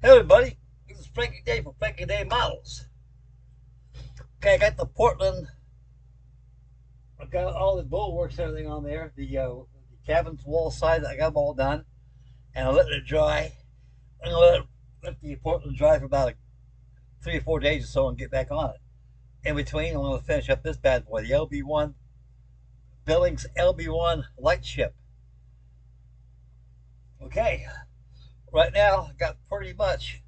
Hey everybody, this is Frankie Day from Frankie Day Models. Okay, I got the Portland. I got all the bulwarks and everything on there. The cabin's wall side, I got them all done, and I let it dry. I'm gonna let the Portland dry for about 3 or 4 days or so and get back on it. In between, I'm gonna finish up this bad boy, the LB1 Billings LB1 Lightship. Okay, right now I got pretty much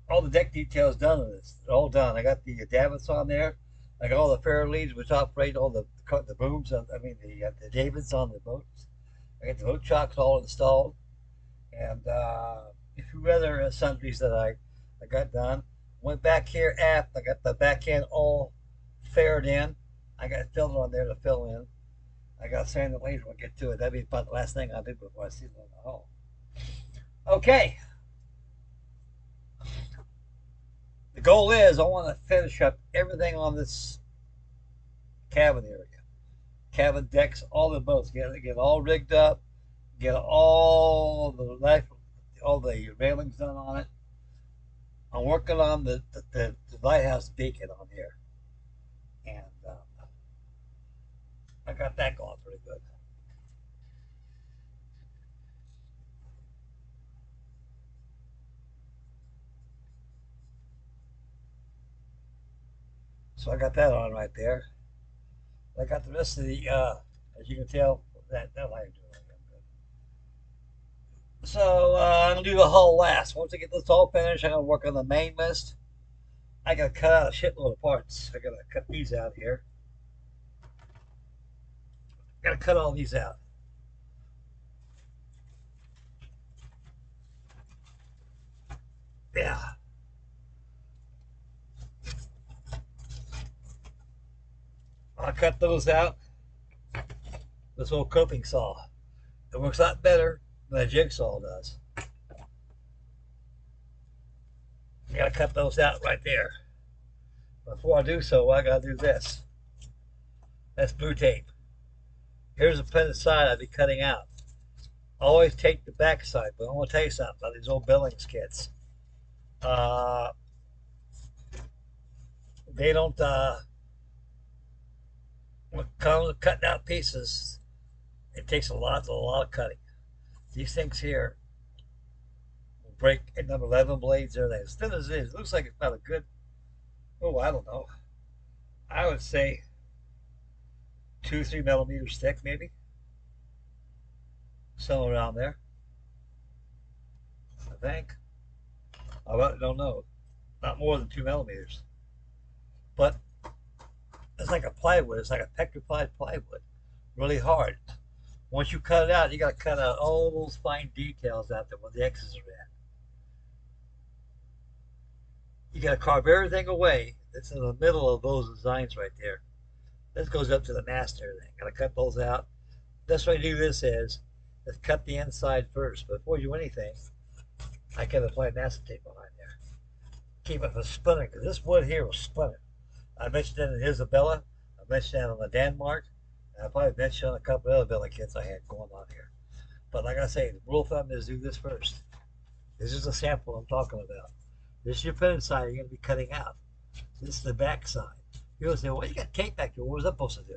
all the deck details done on this. They're all done. I got the davits on there. I got all the fair leads, which operate all the booms. The davits on the boats. I got the boat chocks all installed, and a few other sundries that I got done. Went back here aft. I got the back end all faired in. I got a filter on there to fill in. I got sand and laser. We'll get to it. That'd be about the last thing I'll do before I see it in the hole. Okay. The goal is I want to finish up everything on this cabin area, cabin decks, all the boats. Get all rigged up, get all the railings done on it. I'm working on the lighthouse beacon on here, and I got that going pretty good. So I got that on right there. I got the rest of the, as you can tell, that light doing. So I'm gonna do the hull last. Once I get this all finished, I'm gonna work on the main mast. I gotta cut out a shitload of parts. I gotta cut these out here. Gotta cut all these out. Yeah, I'll cut those out. This old coping saw. It works a lot better than a jigsaw does. You gotta cut those out right there. Before I do so, I gotta do this. That's blue tape. Here's the printed side I'd be cutting out. Always take the back side, but I want to tell you something about these old Billings kits. Uh, they don't when it comes to cutting out pieces. It takes a lot of cutting. These things here will break at number 11 blades. They're as thin as it is. It looks like it's about a good, oh, I don't know. I would say 2 or 3 millimeters thick, maybe somewhere around there. I think. I don't know. Not more than 2 millimeters. But it's like a plywood. It's like a petrified plywood. Really hard. Once you cut it out, you got to cut out all those fine details out there where the X's are at. You got to carve everything away that's in the middle of those designs right there. This goes up to the mast and everything. Got to cut those out. Best way to do this is cut the inside first. But before you do anything, I can apply masking tape behind there. Keep it from splintering, because this wood here will splinter. I mentioned that in Isabella. I mentioned that on the Denmark. And I probably mentioned on a couple of other building kits I had going on here. But like I say, the rule of thumb is do this first. This is a sample I'm talking about. This is your printed side you're going to be cutting out. This is the back side. People say, well, you got tape back here. What was that supposed to do?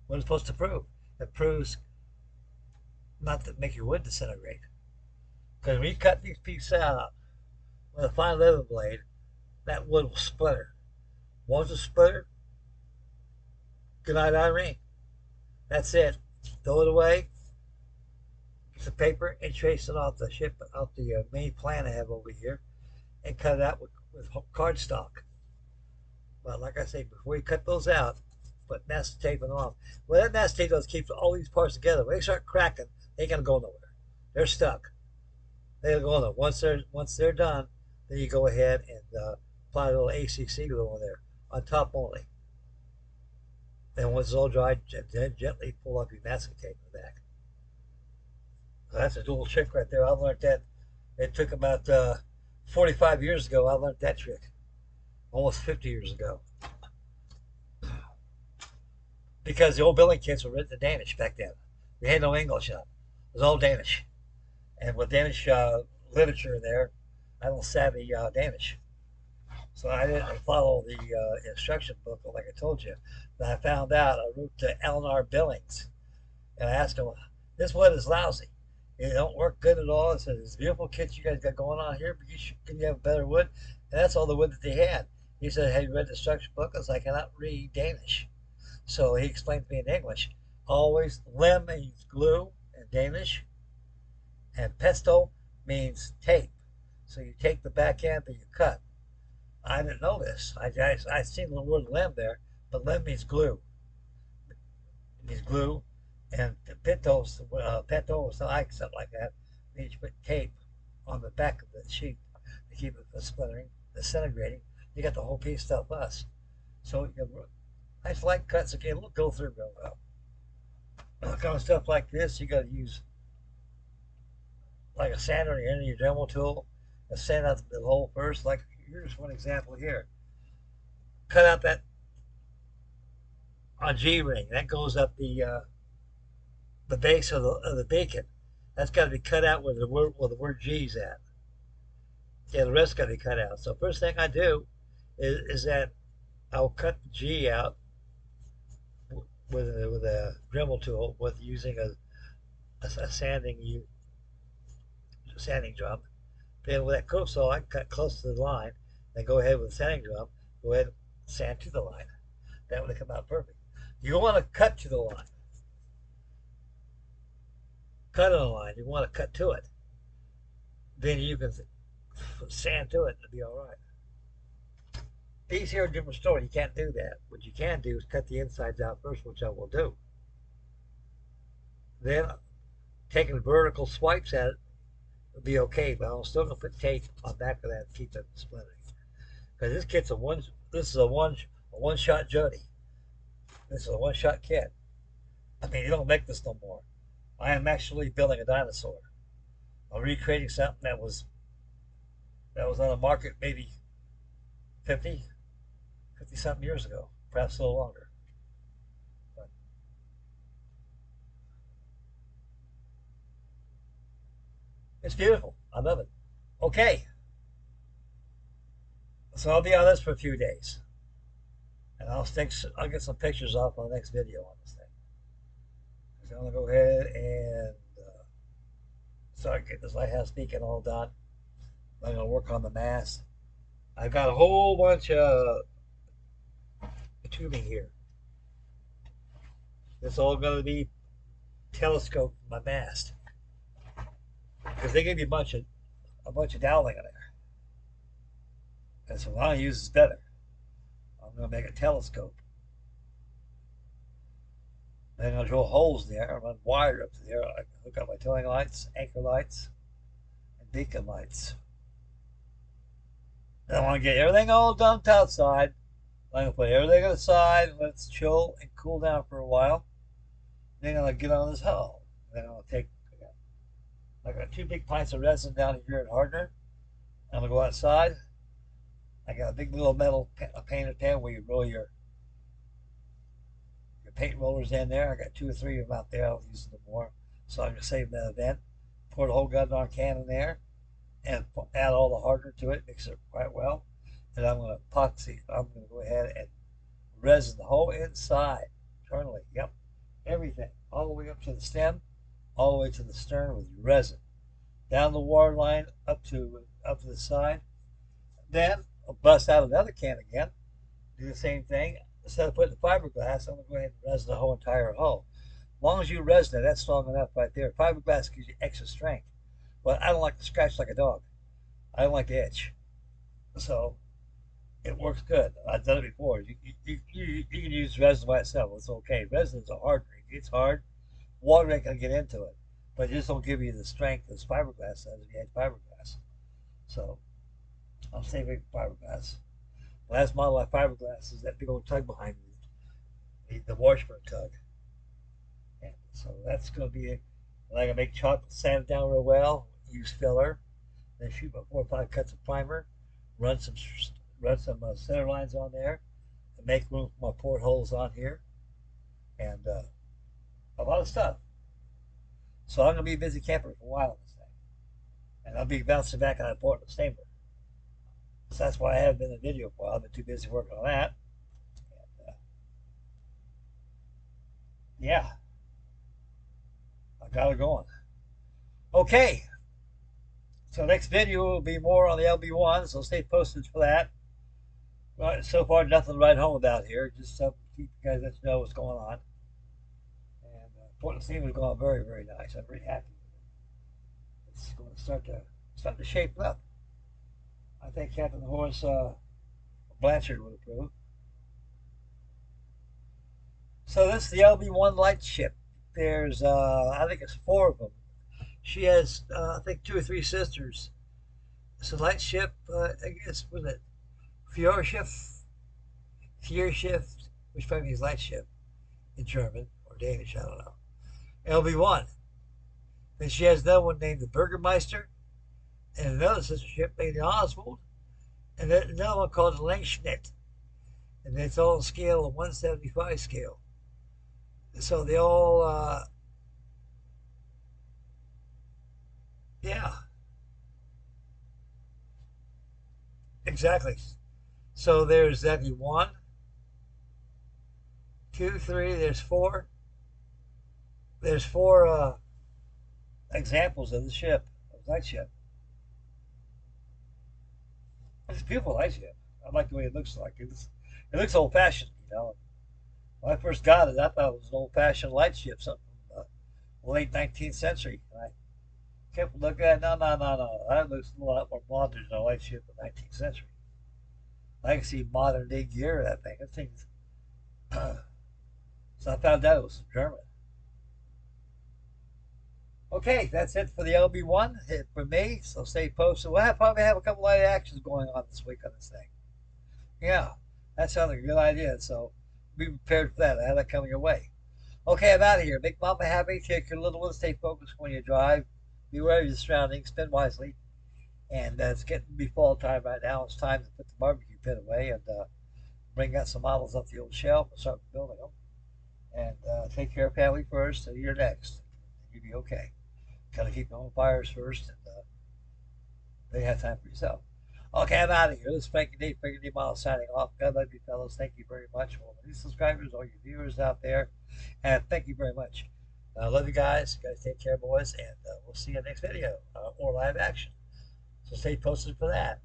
What is it supposed to prove? It proves not to make your wood disintegrate. Because when you cut these pieces out with a fine leather blade, that wood will splinter. Once it's splintered, good night, Irene. That's it. Throw it away. Get the paper and trace it off the main plan I have over here, and cut it out with cardstock. But like I say, before you cut those out, put masking tape on. What that masking tape does keeps all these parts together. When they start cracking, they ain't gonna go nowhere. They're stuck. They'll go nowhere. Once they're done, then you go ahead and apply a little ACC glue on there on top only. Then once it's all dried, then gently pull up your masking tape in the back. So that's a little trick right there. I learned that. It took about 45 years ago. I learned that trick. Almost 50 years ago. Because the old building kits were written in Danish back then. They had no English on it. It was all Danish. And with Danish literature there. I don't savvy Danish. So I didn't follow the instruction book like I told you. But I found out, I wrote to Eleanor Billings and I asked him, this wood is lousy. It don't work good at all. I said, this beautiful kit you guys got going on here, but can you have better wood? And that's all the wood that they had. He said, have you read the instruction book? I was like, I cannot read Danish. So he explained to me in English, always lem means glue in Danish, and pesto means tape. So you take the back end and you cut. I didn't know this. I seen the word lem there, but lem means glue. It means glue. And peto, or something like that, means you put tape on the back of the sheet to keep it from splintering, disintegrating. You got the whole piece stuff less. So nice light cuts again, go through real well. Kind of stuff like this, you got to use like a sander or any of your Dremel tool and sand out the hole first. Like here's one example here. Cut out that on G ring that goes up the base of the beacon. That's got to be cut out where the word G's at. Yeah, the rest got to be cut out. So first thing I do is that I'll cut the G out with a Dremel tool with using a sanding drum. Then with that curve saw, I cut close to the line. Then go ahead with the sanding drum. Go ahead and sand to the line. That would come out perfect. You want to cut to the line. Cut on the line. You want to cut to it. Then you can sand to it and it'll be all right. These here are a different story. You can't do that. What you can do is cut the insides out first, which I will do. Then taking vertical swipes at it will be okay, but I'm still gonna put tape on the back of that to keep it splintering. Because this kit's this is a one shot Jody. This is a one shot kit. I mean, you don't make this no more. I am actually building a dinosaur. I'm recreating something that was on the market maybe 50 something years ago, perhaps a little longer. But it's beautiful. I love it. Okay. So I'll be on this for a few days. And I'll get some pictures off on the next video on this thing. So I'm going to go ahead and start getting this lighthouse beacon all done. I'm going to work on the mast. I've got a whole bunch of tubing here. It's all going to be telescope my mast. Because they give you a bunch of doweling in there. And so what I use is better. I'm going to make a telescope. Then I'm going to drill holes in there and run wire up to there. I can hook up my towing lights, anchor lights, and beacon lights. And I want to get everything all dumped outside. I'm going to put everything aside and let it chill and cool down for a while. Then I'm going to get on this hull. Then I'm going to take, I got 2 big pints of resin down here at Hardener. I'm going to go outside. I got a big little metal painted pan where you roll your paint rollers in there. I got 2 or 3 of them out there. I'll use them more. So I'm going to save that event. Pour the whole goddamn can in there and add all the hardener to it. Mix it quite well. And I'm going to epoxy. I'm going to go ahead and resin the whole inside internally. Yep. Everything. All the way up to the stem, all the way to the stern with resin. Down the water line up to the side. Then I'll bust out another can again. Do the same thing. Instead of putting the fiberglass, I'm going to go ahead and resin the whole entire hull. As long as you resin it, that's strong enough right there. Fiberglass gives you extra strength. But I don't like to scratch like a dog. I don't like to itch. So it works good. I've done it before. You can use resin by itself. It's okay. Resin is a hard drink. It's hard. Water ain't going to get into it. But it just don't give you the strength as fiberglass does if you had fiberglass. So I'm saving fiberglass. The last model of fiberglass is that big old tug behind me, the Washburn tug. And so that's going to be it. And I'm going to make chocolate, sand it down real well, use filler, then shoot about 4 or 5 cuts of primer, run some center lines on there, and make room for my portholes on here, and a lot of stuff. So I'm going to be a busy camper for a while on this thing. And I'll be bouncing back on that Portland steamer. So that's why I haven't been in the video for a while. I've been too busy working on that. And, yeah, I got it going. Okay, so next video will be more on the LB1, so stay posted for that. Right, so far, nothing to write home about here. Just keep you guys let you know what's going on. And Portland steamer is going very, very nice. I'm very happy with it. It's going to start to shape up. I think Captain Horace Blanchard would approve. So this is the LB1 lightship. There's, I think it's 4 of them. She has, I think, 2 or 3 sisters. It's a lightship, I guess, was it Feuerschiff? Feuerschiff, which probably means lightship in German or Danish, I don't know. LB1. Then she has another one named the Burgermeister, and another sister ship named the Oswald, and then another one called the Langschnitt. And it's all scale of 175 scale. So they all, yeah, exactly. So there's exactly 1, 2, 3, there's 4. There's 4 examples of the ship, of lightship. It's a beautiful lightship. I like the way it looks like. It looks old fashioned, you know. When I first got it, I thought it was an old fashioned lightship, something from the late 19th century. And I kept looking at it, no, no, no, no. That looks a lot more modern than a lightship in the 19th century. I can see modern day gear in that thing. That thing's so I found out it was German. Okay, that's it for the LB1 hit for me. So stay posted. Probably have a couple of actions going on this week on this thing. Yeah, that sounds like a good idea. So be prepared for that. I have that coming your way. Okay, I'm out of here. Make mama happy. Take your little one. Stay focused when you drive. Be aware of your surroundings. Spend wisely. And it's getting to be fall time right now. It's time to put the barbecue pit away and bring out some models off the old shelf and start building them. And take care of family first, and you're next. You'll be okay. Gotta keep your own fires first, and then you have time for yourself. Okay, I'm out of here. This is Frankie D. Frankie D. Miles signing off. God love you, fellows. Thank you very much for all the new subscribers, all your viewers out there, and thank you very much. I love you guys. You guys take care, boys, and we'll see you next video or live action. So stay posted for that.